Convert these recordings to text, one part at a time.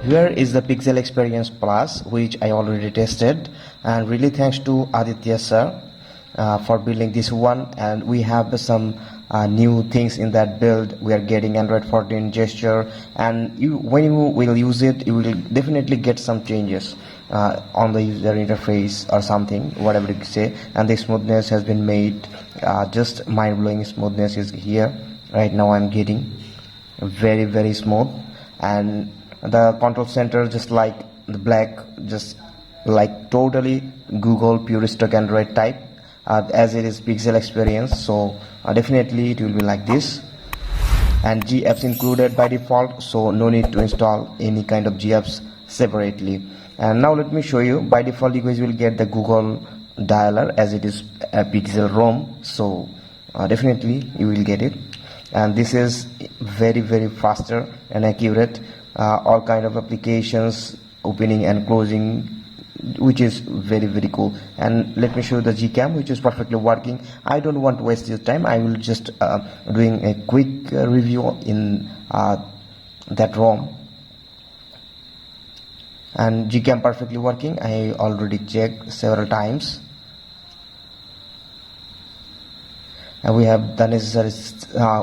here is the Pixel Experience Plus, which I already tested, and really thanks to Aditya sir for building this one. And we have some new things in that build. We are getting Android 14 gesture, and when you will use it, you will definitely get some changes on the user interface or something, whatever you say. And the smoothness has been made, just mind-blowing smoothness is here. Right now I'm getting very smooth, and the control center just like the black, just like totally Google pure stock Android type, as it is Pixel Experience. So definitely it will be like this, and GApps included by default, so no need to install any kind of GApps separately. And now let me show you. By default you guys will get the Google dialer, as it is a Pixel ROM, so definitely you will get it. And this is very faster and accurate, all kind of applications opening and closing, which is very cool. And let me show you the Gcam, which is perfectly working. I don't want to waste your time. I will just doing a quick review in that ROM. And Gcam perfectly working. I already checked several times, and we have the necessary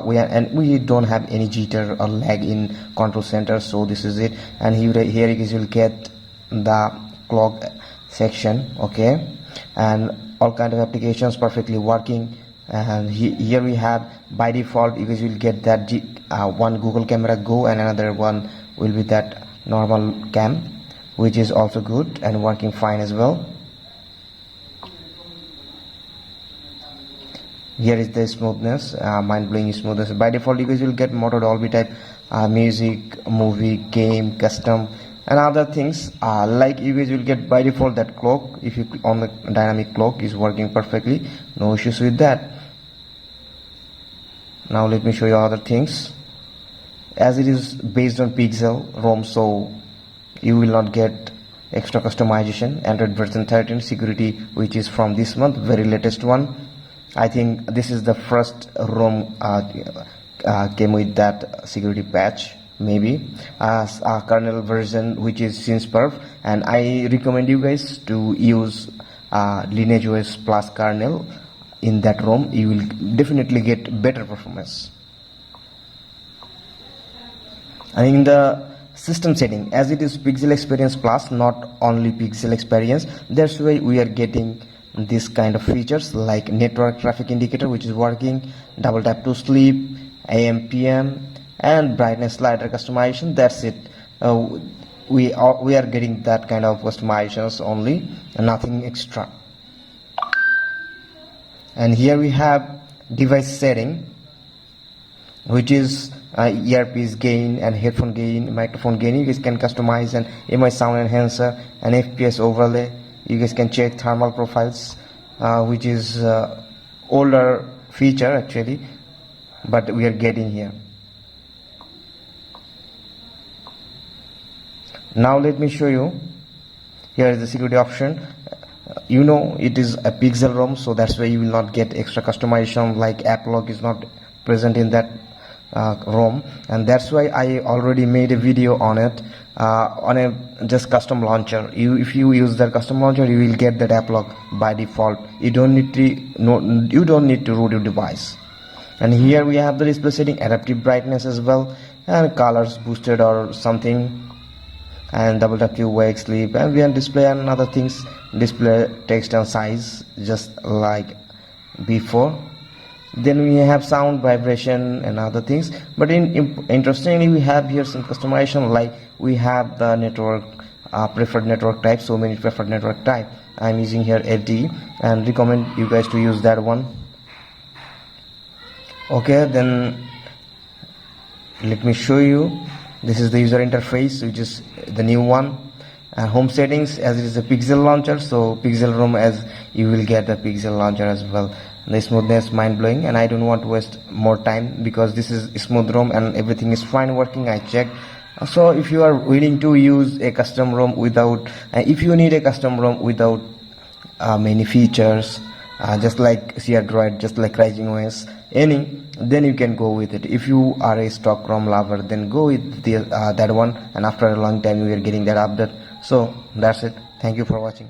we don't have any jitter or lag in control center, so this is it. And here you guys will get the clock section, okay, and all kind of applications perfectly working. And here we have, by default you guys will get that one Google Camera Go, and another one will be that normal cam, which is also good and working fine as well. Here is the smoothness, mind-blowing smoothness. By default you guys will get Moto Dolby type, music, movie, game, custom, and other things. Like you guys will get by default that clock. If you click on the dynamic clock, is working perfectly, no issues with that. Now let me show you other things. As it is based on Pixel ROM, so you will not get extra customization. Android version 13 security, which is from this month, very latest one. I think this is the first ROM came with that security patch, maybe as a kernel version, which is since perf. And I recommend you guys to use Lineage OS Plus kernel in that ROM. You will definitely get better performance. And in the system setting, as it is Pixel Experience Plus, not only Pixel Experience, that's why we are getting this kind of features like network traffic indicator, which is working, double tap to sleep, AM PM, and brightness slider customization. That's it. We are getting that kind of customizations only, and nothing extra. And here we have device setting, which is earpiece gain and headphone gain, microphone gain. You guys can customize an MI sound enhancer, an FPS overlay. You guys can check thermal profiles, which is older feature actually, but we are getting here. Now let me show you. Here is the security option. You know it is a Pixel ROM, so that's why you will not get extra customization, like app lock is not present in that ROM, and that's why I already made a video on it, on a just custom launcher. If you use that custom launcher, you will get that app lock by default. You don't need to root your device. And here we have the display setting, adaptive brightness as well, and colors boosted or something, and double tap to wake, sleep, ambient display, and other things, display text and size just like before. Then we have sound, vibration, and other things. But interestingly, we have here some customization, like we have the network, preferred network type, so many preferred network type. I'm using here LTE, and recommend you guys to use that one. Okay, then let me show you. This is the user interface, which is the new one. Home settings, as it is a Pixel launcher, so Pixel ROM, as you will get the Pixel launcher as well. The smoothness, mind-blowing, and I don't want to waste more time because this is smooth ROM and everything is fine working. I checked. So if you are willing to use a custom ROM without, if you need a custom ROM without many features, just like Sierra Droid, just like Rising OS, any, then you can go with it. If you are a stock ROM lover, then go with the that one, and after a long time you are getting that update. So that's it. Thank you for watching.